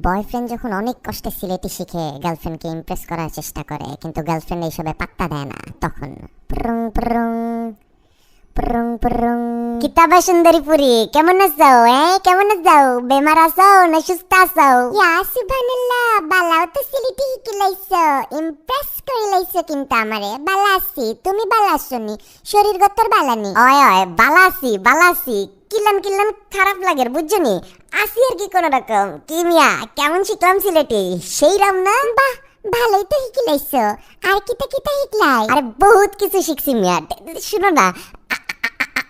Boyfriend যখন অনেক কষ্টে সিলেটি শিখে গার্লফ্রেন্ডকে ইমপ্রেস করার চেষ্টা করে, কিন্তু গার্লফ্রেন্ড এইসবে পাত্তা দেয় না, তখন প্রং প্রং প্রং প্রং। কিতাবা সুন্দরী পুরি, কেমন আছো? কেমন আছো? বেমার আছো না সুস্থ আছো? ইয়া সুবহানাল্লাহ, বালাও তো সিলেটি শিখে লাইছো, ইমপ্রেস করে লাইছো কিন্তু আমারে। বালা আছি, তুমি বালা আসনি? শরীর গতর বালানি? ওয় ওয়, বালা আছি। কিলান কিলান খারাপ লাগে বুঝছনি, আসি আর কি কোন রকম। কি মিয়া, কেমন শিখলাম সিলেটি? সেই রাম না? বাহ, ভালোই তো শিখিলাইছো। আর কিতা কিতা শিখলাই? আরে বহুত কিছু শিখছি মিয়া। শুনো না,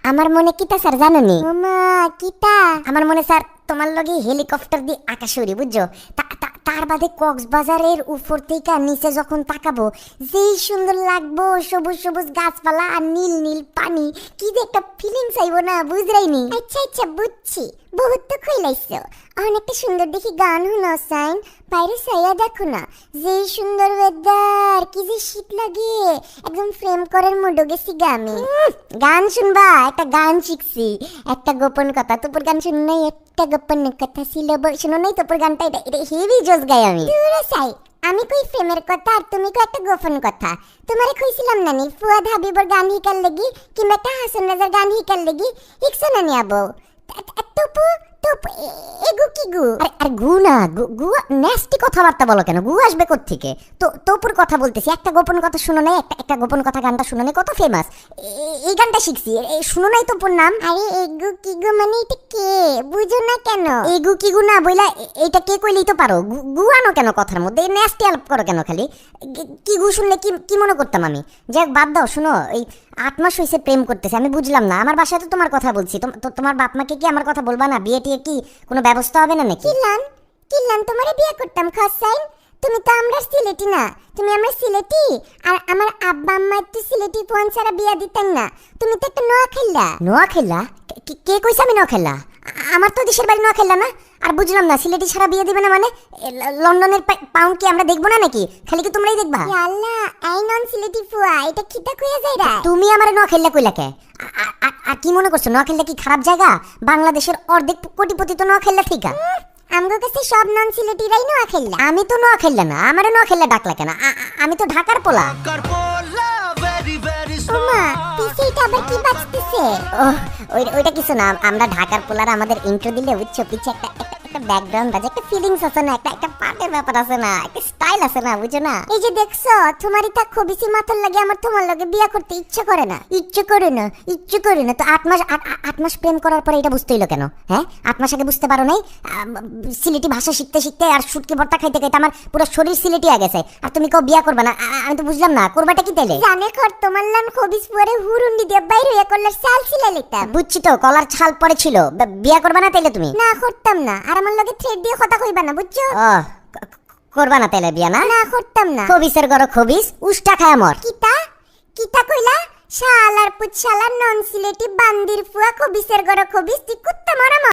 আমার মনে কিতা স্যার জানো নি? ওমা কিতা? আমার মনে স্যার তোমার লগে হেলিকপ্টার দিয়ে আকাশে উড়ি, বুঝছো? তার বাদে কক্সবাজারের উপর থেকে নিচে যখন তাকাবো, যেই সুন্দর লাগবো, সবুজ সবুজ গাছপালা আর নীল নীল পানি, কি যে একটা ফিলিংস আইবো না, বুঝরাইনি? আচ্ছা আচ্ছা বুঝছি, বহুত তো খইলাইছো। অনেকটা সুন্দর দেখি গান শুনো সাইন, বাইরে সাইয়া দেখো না, যেই সুন্দর ওয়েদার, কি যে শীত লাগে, একদম ফ্রেম করার মুডো গেছি গামে। গান শুনবা? একটা গান শিখছি, একটা গোপন কথা। তোর গান শুন নাই? একটা গোপন কথা ছিল, শুনো নাই তোর গানটা? এটা হেভি জোস গাই আমি। দূরে চাই, আমি কই ফ্রেমের কথা আর তুমি কই একটা গোপন কথা। তোমারে কইছিলাম না নি ফুয়াদ হাবিবর গান হিকার লাগি, কিংবা একটা হাসান রাজার গান হিকার লাগি, হিকছো না নি আবো? টুপু টুপু এগু কি গু? আরে গু না, গু নেস্টি কথাবার্তা বলো কেন? গু আসবে কোত্থেকে? তো তোপুর কথা বলতেছি। একটা গোপন কথা শুনো নাই? একটা গোপন কথা গানটা শুনো নাই? কত ফেমাস এই গানটা শিখছি, শুনো নাই তোপুর নাম? আরে এগু কি গু মানে এটা কে, বুঝো না কেন? এগু কি গু না বইলা এটা কে কইলেই তো পারো। গু আনো কেন কথার মধ্যে? নেস্টি আলাপ করো কেন খালি? কি গু শুনলে কি মনে করতাম আমি? যাক বাদ দাও। শুনো, এই 8 মাস হয়েছে প্রেম করতেছে, আমি বুঝলাম না। আমার বাসায় তো তোমার কথা বলছি, তোমার বাপ মাকে কি আমার কথা বলবা না? বিয়ে টিয়ে কি কোনো ব্যবস্থা হবে না নাকি? কিলান তোমারে বিয়ে করতাম খসাইন? তুমি তো আমরা সিলেটি না, তুমি আমরা সিলেটি। আর আমার আব্বা আম্মা তো সিলেটি ফোন ছাড়া বিয়া দিতেন না। তুমি তো একটা নোয়াখাইলা। কে কইছে আমি নোয়াখাইলা? আমার তো দেশের বাড়ি নোয়াখাইলা না। আর বুঝলাম না, সিলেটি ছাড়া বিয়ে দিবে না মানে? লন্ডনের পাউন্ড কি আমরা দেখবো না নাকি? খালি কি তোমরাই দেখবা? আল্লাহ, আই নন সিলেটি ফুয়া, এটা কিটা কইয়া যাইরা? তুমি আমারে নোয়াখাইলা কইলা কে? আর কি মনে করছো নোয়াখাইলা কি খারাপ জায়গা? বাংলাদেশের অর্ধেক কোটিপতি তো নোয়াখাইলা থেকে। আমগো কাছে সব নন সিলেটিরাই নোয়াখাইলা। আমি তো নোয়াখাইলা না, আমারে নোয়াখাইলা ডাকলা কেন? আমি তো ঢাকার পোলা। ওমা, পিছেইটা আবার কি বাজতেছে? ওইটা কিছু না, আমরা ঢাকার পোলার আমাদের ইন্ট্রো দিলে বুঝছো, পিছে একটা ব্যাকগ্রাউন্ড আছে, একটা ফিলিংস আছে না, একটা পার্টের ব্যাপার আছে না, একটা স্টাইল আছে না, বুঝো না? এই যে দেখছো, তোমারই তা খবিসি মাথার লাগে আমার তোমার লগে বিয়া করতে ইচ্ছে করে না। তো 8 মাস প্রেম করার পরে এটা বুঝতে হইলো কেন? হ্যাঁ, 8 মাস আগে বুঝতে পারো নাই? সিলেটি ভাষা শিখতে শিখতে আর শুটকি ভর্তা খাইতে খাইতে আমার পুরো শরীর সিলেটি হয়ে গেছে, আর তুমি কেউ বিয়া করবে না? আমি তো বুঝলাম না, করবাটা কি তাইলে? জানে কর তোমার লান খবিস পরে হুরুন্ডি দিয়ে বাইরে হয়ে কলার ছাল ছিলে লিতাম। বুঝছি তো, কলার ছাল পরে ছিল। বিয়া করবে না তাইলে তুমি? না, করতাম না। আর আমার লগে থ্রেড দিয়ে কথা কইবা না, বুঝছো? করবা না তাইলে বিয়া? না করতাম না। খবিসের গরো খবিস, উষ্টা খায় মর। কিতা কইলা? শালার পুত শালার নন সিলেটি বান্দির ফুয়া, খবিসের গরো খবিস, তুই কুত্তা মারা।